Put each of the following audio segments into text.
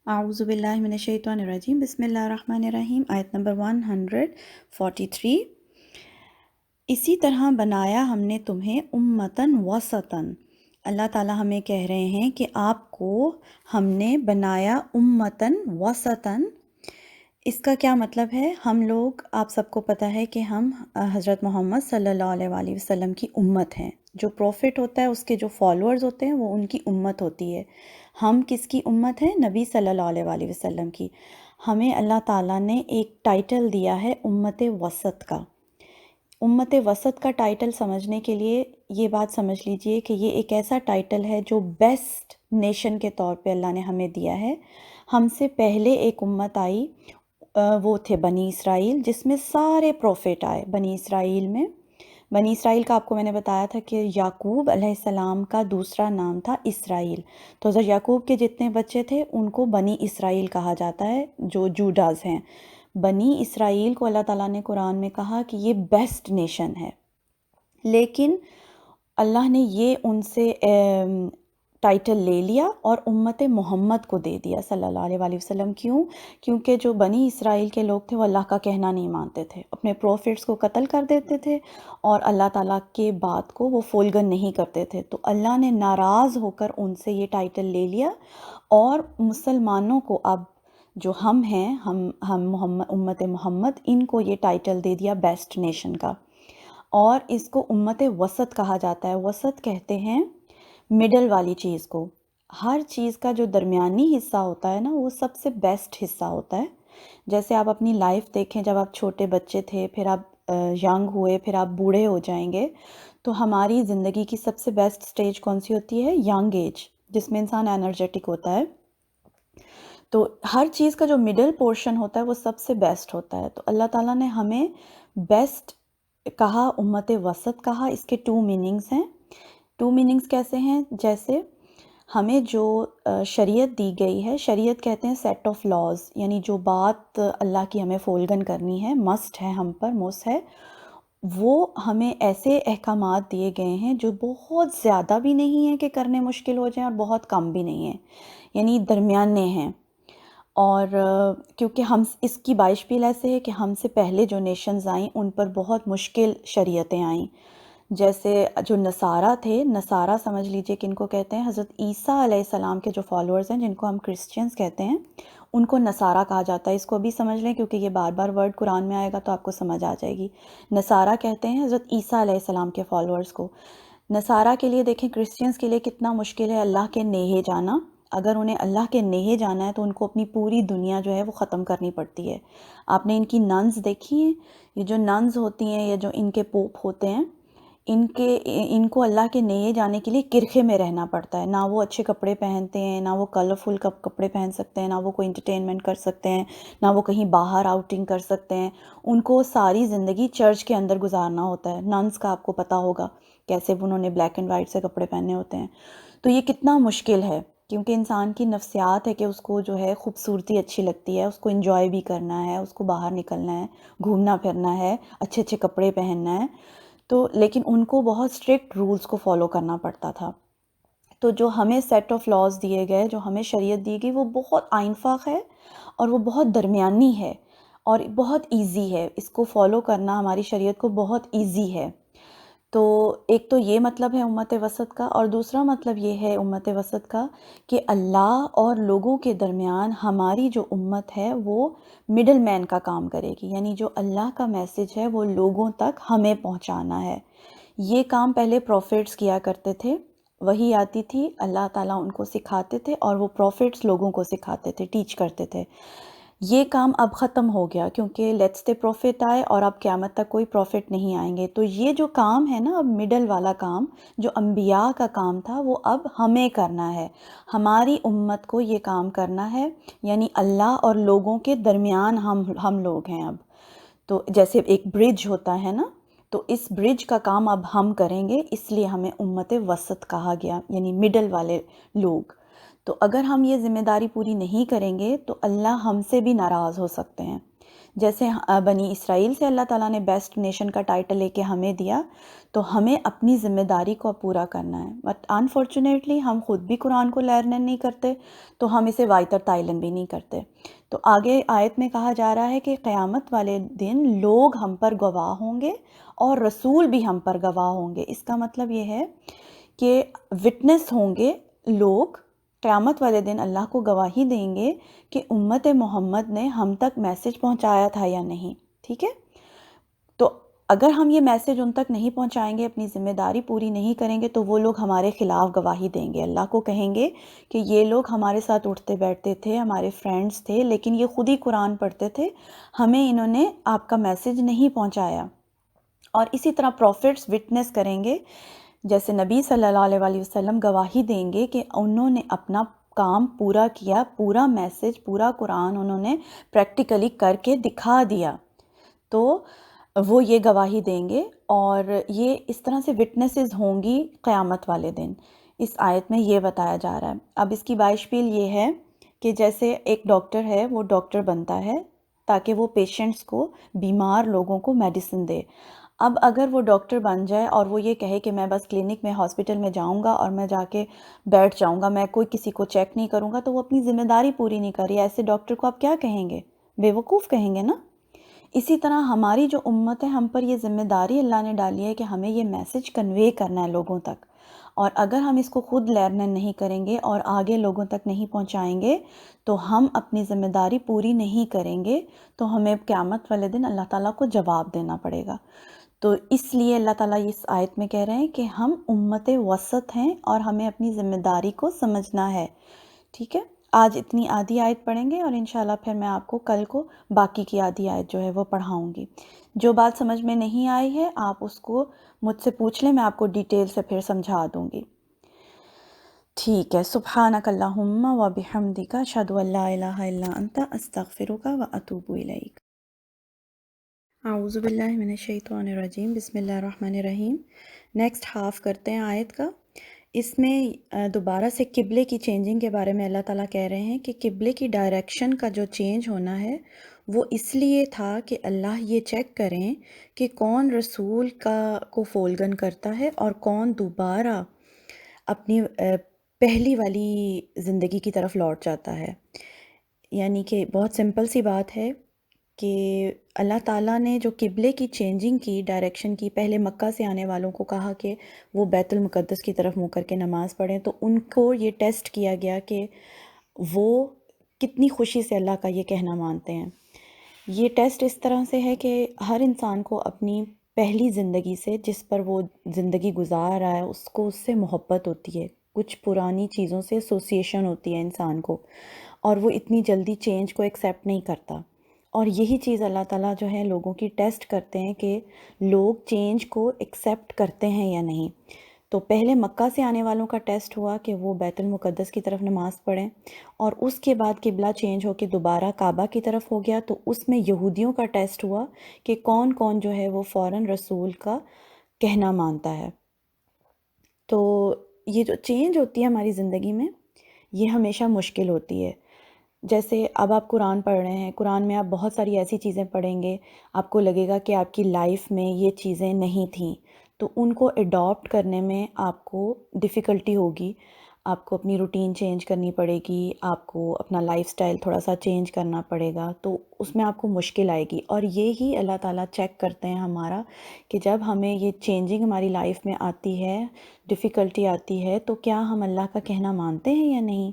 اعوذ باللہ من الشیطان الرجیم، بسم اللہ الرحمن الرحیم۔ آیت نمبر 143۔ اسی طرح بنایا ہم نے تمہیں امتاً وسطاً۔ اللہ تعالیٰ ہمیں کہہ رہے ہیں کہ آپ کو ہم نے بنایا امتاً وسطاً۔ اس کا کیا مطلب ہے؟ ہم لوگ، آپ سب کو پتہ ہے کہ ہم حضرت محمد صلی اللہ علیہ وآلہ وسلم کی امت ہیں۔ جو پروفٹ ہوتا ہے اس کے جو فالورز ہوتے ہیں وہ ان کی امت ہوتی ہے۔ ہم کس کی امت ہیں؟ نبی صلی اللہ علیہ وآلہ وسلم کی۔ ہمیں اللہ تعالیٰ نے ایک ٹائٹل دیا ہے امت وسط کا۔ امت وسط کا ٹائٹل سمجھنے کے لیے یہ بات سمجھ لیجئے کہ یہ ایک ایسا ٹائٹل ہے جو بیسٹ نیشن کے طور پہ اللہ نے ہمیں دیا ہے۔ ہم سے پہلے ایک امت آئی، وہ تھے بنی اسرائیل، جس میں سارے پروفٹ آئے بنی اسرائیل میں۔ بنی اسرائیل کا آپ کو میں نے بتایا تھا کہ یعقوب علیہ السلام کا دوسرا نام تھا اسرائیل، تو حضرت یعقوب کے جتنے بچے تھے ان کو بنی اسرائیل کہا جاتا ہے، جو جوڈاز ہیں۔ بنی اسرائیل کو اللہ تعالیٰ نے قرآن میں کہا کہ یہ بیسٹ نیشن ہے، لیکن اللہ نے یہ ان سے ٹائٹل لے لیا اور امت محمد کو دے دیا صلی اللہ علیہ وآلہ وسلم۔ کیوں؟ کیونکہ جو بنی اسرائیل کے لوگ تھے وہ اللہ کا کہنا نہیں مانتے تھے، اپنے پروفٹس کو قتل کر دیتے تھے اور اللہ تعالیٰ کے بات کو وہ فولگن نہیں کرتے تھے، تو اللہ نے ناراض ہو کر ان سے یہ ٹائٹل لے لیا اور مسلمانوں کو اب جو ہم ہیں، ہم امت محمد، ان کو یہ ٹائٹل دے دیا بیسٹ نیشن کا، اور اس کو امت وسط کہا جاتا ہے۔ وسط کہتے ہیں مڈل والی چیز کو۔ ہر چیز کا جو درمیانی حصہ ہوتا ہے نا، وہ سب سے بیسٹ حصہ ہوتا ہے۔ جیسے آپ اپنی لائف دیکھیں، جب آپ چھوٹے بچے تھے، پھر آپ ینگ ہوئے، پھر آپ بوڑھے ہو جائیں گے، تو ہماری زندگی کی سب سے بیسٹ سٹیج کون سی ہوتی ہے؟ ینگ ایج، جس میں انسان انرجیٹک ہوتا ہے۔ تو ہر چیز کا جو مڈل پورشن ہوتا ہے وہ سب سے بیسٹ ہوتا ہے۔ تو اللہ تعالیٰ نے ہمیں بیسٹ کہا، امت وسط کہا۔ اس کے 2 میننگز ہیں۔ 2 میننگز کیسے ہیں؟ جیسے ہمیں جو شریعت دی گئی ہے، شریعت کہتے ہیں سیٹ آف لاز، یعنی جو بات اللہ کی ہمیں فولگن کرنی ہے، مسٹ ہے، ہم پر موس ہے، وہ ہمیں ایسے احکامات دیے گئے ہیں جو بہت زیادہ بھی نہیں ہیں کہ کرنے مشکل ہو جائیں اور بہت کم بھی نہیں ہیں، یعنی درمیانے ہیں۔ اور کیونکہ ہم اس کی بائشپیل ایسے ہے کہ ہم سے پہلے جو نیشنز آئیں ان پر بہت مشکل شریعتیں آئیں، جیسے جو نصارہ تھے، نصارہ سمجھ لیجئے کہ ان کو کہتے ہیں حضرت عیسیٰ علیہ السلام کے جو فالورز ہیں، جن کو ہم کرسچنز کہتے ہیں، ان کو نصارہ کہا جاتا ہے۔ اس کو بھی سمجھ لیں کیونکہ یہ بار بار ورڈ قرآن میں آئے گا تو آپ کو سمجھ آ جائے گی۔ نصارہ کہتے ہیں حضرت عیسیٰ علیہ السلام کے فالورز کو۔ نصارہ کے لیے دیکھیں، کرسچنز کے لیے کتنا مشکل ہے اللہ کے نیہے جانا۔ اگر انہیں اللہ کے نیہے جانا ہے تو ان کو اپنی پوری دنیا جو ہے وہ ختم کرنی پڑتی ہے۔ آپ نے ان کی ننز دیکھی ہیں؟ یہ جو ننز ہوتی ہیں یا جو ان کے پوپ ہوتے ہیں، ان کو اللہ کے نیے جانے کے لیے کرخے میں رہنا پڑتا ہے۔ نہ وہ اچھے کپڑے پہنتے ہیں، نہ وہ کلرفل کپڑے پہن سکتے ہیں، نہ وہ کوئی انٹرٹینمنٹ کر سکتے ہیں، نہ وہ کہیں باہر آؤٹنگ کر سکتے ہیں۔ ان کو ساری زندگی چرچ کے اندر گزارنا ہوتا ہے۔ ننس کا آپ کو پتہ ہوگا کیسے انہوں نے بلیک اینڈ وائٹ سے کپڑے پہنے ہوتے ہیں۔ تو یہ کتنا مشکل ہے، کیونکہ انسان کی نفسیات ہے کہ اس کو جو ہے خوبصورتی اچھی لگتی ہے، اس کو انجوائے بھی کرنا ہے، اس کو باہر نکلنا ہے، گھومنا پھرنا ہے، اچھے اچھے کپڑے پہننا ہے۔ تو لیکن ان کو بہت اسٹرکٹ رولز کو فالو کرنا پڑتا تھا۔ تو جو ہمیں سیٹ آف لاز دیے گئے، جو ہمیں شریعت دی گئی، وہ بہت آئین فاق ہے اور وہ بہت درمیانی ہے اور بہت ایزی ہے۔ اس کو فالو کرنا ہماری شریعت کو بہت ایزی ہے۔ تو ایک تو یہ مطلب ہے امت وسط کا، اور دوسرا مطلب یہ ہے امت وسط کا کہ اللہ اور لوگوں کے درمیان ہماری جو امت ہے وہ مڈل مین کا کام کرے گی، یعنی جو اللہ کا میسج ہے وہ لوگوں تک ہمیں پہنچانا ہے۔ یہ کام پہلے پروفٹس کیا کرتے تھے، وہی آتی تھی، اللہ تعالیٰ ان کو سکھاتے تھے اور وہ پروفٹس لوگوں کو سکھاتے تھے، ٹیچ کرتے تھے۔ یہ کام اب ختم ہو گیا کیونکہ لیٹس دے پروفٹ آئے اور اب قیامت تک کوئی پروفٹ نہیں آئیں گے۔ تو یہ جو کام ہے نا، اب مڈل والا کام جو انبیاء کا کام تھا، وہ اب ہمیں کرنا ہے، ہماری امت کو یہ کام کرنا ہے، یعنی اللہ اور لوگوں کے درمیان ہم لوگ ہیں اب۔ تو جیسے ایک برج ہوتا ہے نا، تو اس برج کا کام اب ہم کریں گے، اس لیے ہمیں امت وسط کہا گیا، یعنی مڈل والے لوگ۔ تو اگر ہم یہ ذمہ داری پوری نہیں کریں گے تو اللہ ہم سے بھی ناراض ہو سکتے ہیں۔ جیسے بنی اسرائیل سے اللہ تعالیٰ نے بیسٹ نیشن کا ٹائٹل لے کے ہمیں دیا، تو ہمیں اپنی ذمہ داری کو پورا کرنا ہے. بٹ انفارچونیٹلی ہم خود بھی قرآن کو لرن نہیں کرتے، تو ہم اسے وائتر تعلم بھی نہیں کرتے. تو آگے آیت میں کہا جا رہا ہے کہ قیامت والے دن لوگ ہم پر گواہ ہوں گے اور رسول بھی ہم پر گواہ ہوں گے. اس کا مطلب یہ ہے کہ وٹنس ہوں گے لوگ، قیامت والے دن اللہ کو گواہی دیں گے کہ امت محمد نے ہم تک میسج پہنچایا تھا یا نہیں. ٹھیک ہے، تو اگر ہم یہ میسج ان تک نہیں پہنچائیں گے، اپنی ذمہ داری پوری نہیں کریں گے، تو وہ لوگ ہمارے خلاف گواہی دیں گے. اللہ کو کہیں گے کہ یہ لوگ ہمارے ساتھ اٹھتے بیٹھتے تھے، ہمارے فرینڈز تھے، لیکن یہ خود ہی قرآن پڑھتے تھے، ہمیں انہوں نے آپ کا میسج نہیں پہنچایا. اور اسی طرح پروفٹس وٹنس کریں گے، جیسے نبی صلی اللہ علیہ وسلم گواہی دیں گے کہ انہوں نے اپنا کام پورا کیا، پورا میسج، پورا قرآن انہوں نے پریکٹیکلی کر کے دکھا دیا، تو وہ یہ گواہی دیں گے. اور یہ اس طرح سے وٹنسز ہوں گی قیامت والے دن. اس آیت میں یہ بتایا جا رہا ہے. اب اس کی بائشپیل یہ ہے کہ جیسے ایک ڈاکٹر ہے، وہ ڈاکٹر بنتا ہے تاکہ وہ پیشنٹس کو، بیمار لوگوں کو میڈیسن دے. اب اگر وہ ڈاکٹر بن جائے اور وہ یہ کہے کہ میں بس کلینک میں، ہاسپٹل میں جاؤں گا اور میں جا کے بیٹھ جاؤں گا، میں کوئی کسی کو چیک نہیں کروں گا، تو وہ اپنی ذمہ داری پوری نہیں کر رہی. ایسے ڈاکٹر کو آپ کیا کہیں گے؟ بے وقوف کہیں گے نا. اسی طرح ہماری جو امت ہے، ہم پر یہ ذمہ داری اللہ نے ڈالی ہے کہ ہمیں یہ میسج کنوے کرنا ہے لوگوں تک. اور اگر ہم اس کو خود لرن نہیں کریں گے اور آگے لوگوں تک نہیں پہنچائیں گے، تو ہم اپنی ذمہ داری پوری نہیں کریں گے، تو ہمیں قیامت والے دن اللہ تعالیٰ کو جواب دینا پڑے گا. تو اس لیے اللہ تعالیٰ اس آیت میں کہہ رہے ہیں کہ ہم امت وسط ہیں اور ہمیں اپنی ذمہ داری کو سمجھنا ہے. ٹھیک ہے، آج اتنی آدھی آیت پڑھیں گے اور انشاءاللہ پھر میں آپ کو کل کو باقی کی آدھی آیت جو ہے وہ پڑھاؤں گی. جو بات سمجھ میں نہیں آئی ہے آپ اس کو مجھ سے پوچھ لیں، میں آپ کو ڈیٹیل سے پھر سمجھا دوں گی. ٹھیک ہے. سبحانک اللہم و بحمدک، اشہد ان لا الہ الا انت، استغفرک و اتوب الیک. اعوذ باللہ من الشیطان الرجیم، بسم اللہ الرحمن الرحیم. نیکسٹ ہاف کرتے ہیں آیت کا. اس میں دوبارہ سے قبلے کی چینجنگ کے بارے میں اللہ تعالیٰ کہہ رہے ہیں کہ قبلے کی ڈائریکشن کا جو چینج ہونا ہے وہ اس لیے تھا کہ اللہ یہ چیک کریں کہ کون رسول کو فولگن کرتا ہے اور کون دوبارہ اپنی پہلی والی زندگی کی طرف لوٹ جاتا ہے. یعنی کہ بہت سمپل سی بات ہے کہ اللہ تعالیٰ نے جو قبلے کی چینجنگ کی، ڈائریکشن کی، پہلے مکہ سے آنے والوں کو کہا کہ وہ بیت المقدس کی طرف منہ کر کے نماز پڑھیں، تو ان کو یہ ٹیسٹ کیا گیا کہ وہ کتنی خوشی سے اللہ کا یہ کہنا مانتے ہیں. یہ ٹیسٹ اس طرح سے ہے کہ ہر انسان کو اپنی پہلی زندگی سے، جس پر وہ زندگی گزار رہا ہے، اس سے محبت ہوتی ہے، کچھ پرانی چیزوں سے ایسوسیشن ہوتی ہے انسان کو، اور وہ اتنی جلدی چینج کو ایکسیپٹ نہیں کرتا. اور یہی چیز اللہ تعالیٰ جو ہے لوگوں کی ٹیسٹ کرتے ہیں کہ لوگ چینج کو ایکسیپٹ کرتے ہیں یا نہیں. تو پہلے مکہ سے آنے والوں کا ٹیسٹ ہوا کہ وہ بیت المقدس کی طرف نماز پڑھیں، اور اس کے بعد قبلہ چینج ہو کے دوبارہ کعبہ کی طرف ہو گیا. تو اس میں یہودیوں کا ٹیسٹ ہوا کہ کون کون جو ہے وہ فوراً رسول کا کہنا مانتا ہے. تو یہ جو چینج ہوتی ہے ہماری زندگی میں، یہ ہمیشہ مشکل ہوتی ہے. جیسے اب آپ قرآن پڑھ رہے ہیں، قرآن میں آپ بہت ساری ایسی چیزیں پڑھیں گے، آپ کو لگے گا کہ آپ کی لائف میں یہ چیزیں نہیں تھیں، تو ان کو اڈاپٹ کرنے میں آپ کو ڈیفیکلٹی ہوگی. آپ کو اپنی روٹین چینج کرنی پڑے گی، آپ کو اپنا لائف سٹائل تھوڑا سا چینج کرنا پڑے گا، تو اس میں آپ کو مشکل آئے گی. اور یہی اللہ تعالیٰ چیک کرتے ہیں ہمارا کہ جب ہمیں یہ چینجنگ ہماری لائف میں آتی ہے، ڈیفیکلٹی آتی ہے، تو کیا ہم اللہ کا کہنا مانتے ہیں یا نہیں.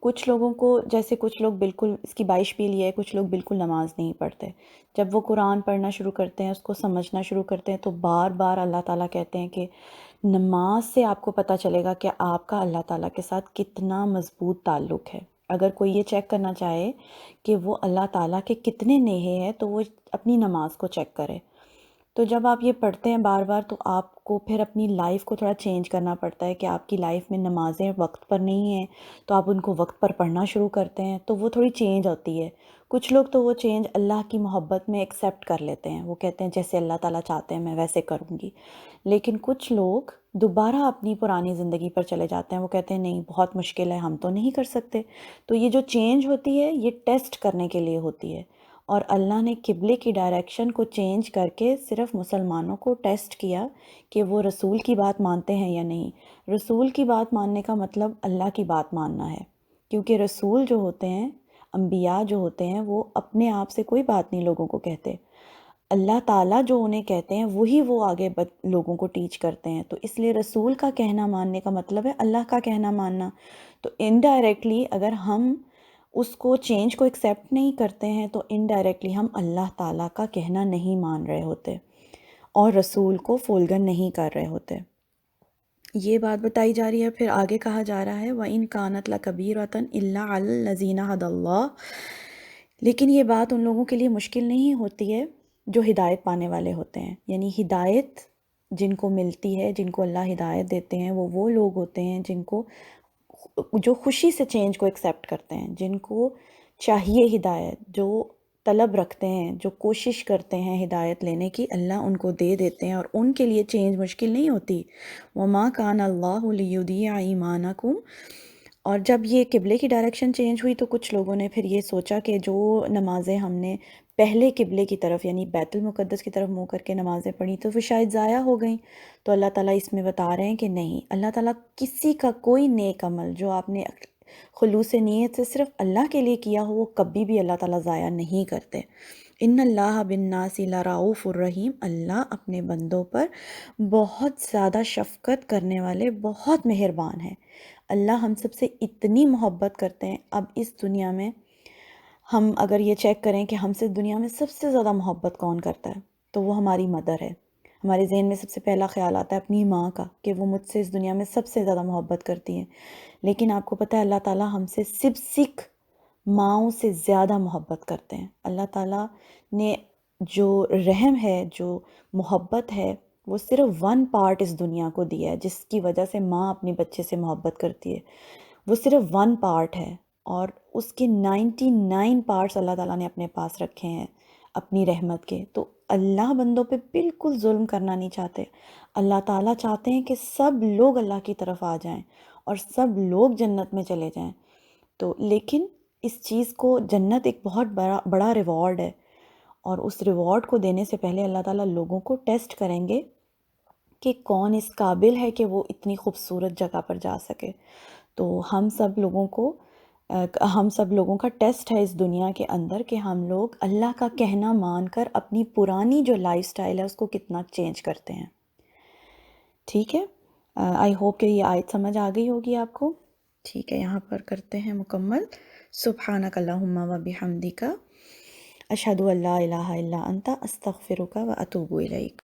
کچھ لوگوں کو، جیسے کچھ لوگ بالکل، اس کی بائشپیل یہ ہے، کچھ لوگ بالکل نماز نہیں پڑھتے. جب وہ قرآن پڑھنا شروع کرتے ہیں، اس کو سمجھنا شروع کرتے ہیں، تو بار بار اللہ تعالیٰ کہتے ہیں کہ نماز سے آپ کو پتہ چلے گا کہ آپ کا اللہ تعالیٰ کے ساتھ کتنا مضبوط تعلق ہے. اگر کوئی یہ چیک کرنا چاہے کہ وہ اللہ تعالیٰ کے کتنے نیہے ہیں، تو وہ اپنی نماز کو چیک کرے. تو جب آپ یہ پڑھتے ہیں بار بار، تو آپ کو پھر اپنی لائف کو تھوڑا چینج کرنا پڑتا ہے کہ آپ کی لائف میں نمازیں وقت پر نہیں ہیں، تو آپ ان کو وقت پر پڑھنا شروع کرتے ہیں، تو وہ تھوڑی چینج ہوتی ہے. کچھ لوگ تو وہ چینج اللہ کی محبت میں ایکسیپٹ کر لیتے ہیں، وہ کہتے ہیں جیسے اللہ تعالیٰ چاہتے ہیں میں ویسے کروں گی. لیکن کچھ لوگ دوبارہ اپنی پرانی زندگی پر چلے جاتے ہیں، وہ کہتے ہیں نہیں بہت مشکل ہے، ہم تو نہیں کر سکتے. تو یہ جو چینج ہوتی ہے، یہ ٹیسٹ کرنے کے لیے ہوتی ہے. اور اللہ نے قبلے کی ڈائریکشن کو چینج کر کے صرف مسلمانوں کو ٹیسٹ کیا کہ وہ رسول کی بات مانتے ہیں یا نہیں۔ رسول کی بات ماننے کا مطلب اللہ کی بات ماننا ہے، کیونکہ رسول جو ہوتے ہیں، انبیاء جو ہوتے ہیں، وہ اپنے آپ سے کوئی بات نہیں لوگوں کو کہتے، اللہ تعالیٰ جو انہیں کہتے ہیں وہی وہ آگے لوگوں کو ٹیچ کرتے ہیں۔ تو اس لیے رسول کا کہنا ماننے کا مطلب ہے اللہ کا کہنا ماننا۔ تو انڈائریکٹلی اگر ہم اس کو چینج کو ایکسیپٹ نہیں کرتے ہیں تو انڈائریکٹلی ہم اللہ تعالیٰ کا کہنا نہیں مان رہے ہوتے اور رسول کو فولگن نہیں کر رہے ہوتے۔ یہ بات بتائی جا رہی ہے، پھر آگے کہا جا رہا ہے وَإِن كَانَتْ لَكَبِيرَةً إِلَّا عَلَى الَّذِينَ هَدَى اللَّهُ، لیکن یہ بات ان لوگوں کے لیے مشکل نہیں ہوتی ہے جو ہدایت پانے والے ہوتے ہیں، یعنی ہدایت جن کو ملتی ہے، جن کو اللہ ہدایت دیتے ہیں، وہ لوگ ہوتے ہیں جن کو جو خوشی سے چینج کو ایکسیپٹ کرتے ہیں، جن کو چاہیے ہدایت، جو طلب رکھتے ہیں، جو کوشش کرتے ہیں ہدایت لینے کی، اللہ ان کو دے دیتے ہیں اور ان کے لیے چینج مشکل نہیں ہوتی۔ وَمَا كَانَ اللَّهُ لِيُضِيعَ إِيمَانَكُمْ، اور جب یہ قبلے کی ڈائریکشن چینج ہوئی تو کچھ لوگوں نے پھر یہ سوچا کہ جو نمازیں ہم نے پہلے قبلے کی طرف یعنی بیت المقدس کی طرف منہ کر کے نمازیں پڑھی تو وہ شاید ضائع ہو گئیں۔ تو اللہ تعالیٰ اس میں بتا رہے ہیں کہ نہیں، اللہ تعالیٰ کسی کا کوئی نیک عمل جو آپ نے خلوص نیت سے صرف اللہ کے لیے کیا ہو وہ کبھی بھی اللہ تعالیٰ ضائع نہیں کرتے۔ ان اللہ بالناس لرؤوف الرحیم، اللہ اپنے بندوں پر بہت زیادہ شفقت کرنے والے، بہت مہربان ہے۔ اللہ ہم سب سے اتنی محبت کرتے ہیں۔ اب اس دنیا میں ہم اگر یہ چیک کریں کہ ہم سے دنیا میں سب سے زیادہ محبت کون کرتا ہے تو وہ ہماری مدر ہے۔ ہمارے ذہن میں سب سے پہلا خیال آتا ہے اپنی ماں کا کہ وہ مجھ سے اس دنیا میں سب سے زیادہ محبت کرتی ہیں، لیکن آپ کو پتہ ہے اللہ تعالیٰ ہم سے سکھ ماؤں سے زیادہ محبت کرتے ہیں۔ اللہ تعالیٰ نے جو رحم ہے، جو محبت ہے، وہ صرف 1 پارٹ اس دنیا کو دیا ہے جس کی وجہ سے ماں اپنے بچے سے محبت کرتی ہے، وہ صرف 1 پارٹ ہے، اور اس کے 99 پارٹس اللہ تعالیٰ نے اپنے پاس رکھے ہیں اپنی رحمت کے۔ تو اللہ بندوں پہ بالکل ظلم کرنا نہیں چاہتے۔ اللہ تعالیٰ چاہتے ہیں کہ سب لوگ اللہ کی طرف آ جائیں اور سب لوگ جنت میں چلے جائیں۔ تو لیکن اس چیز کو، جنت ایک بہت بڑا ریوارڈ ہے، اور اس ریوارڈ کو دینے سے پہلے اللہ تعالیٰ لوگوں کو ٹیسٹ کریں گے کہ کون اس قابل ہے کہ وہ اتنی خوبصورت جگہ پر جا سکے۔ تو ہم سب لوگوں کا ٹیسٹ ہے اس دنیا کے اندر کہ ہم لوگ اللہ کا کہنا مان کر اپنی پرانی جو لائف سٹائل ہے اس کو کتنا چینج کرتے ہیں۔ ٹھیک ہے، آئی ہوپ کہ یہ آیت سمجھ آ گئی ہوگی آپ کو۔ ٹھیک ہے، یہاں پر کرتے ہیں مکمل۔ سبحانک اللہم و بحمدک، اشہد ان لا الہ الا انت، استغفرک و اتوب الیک۔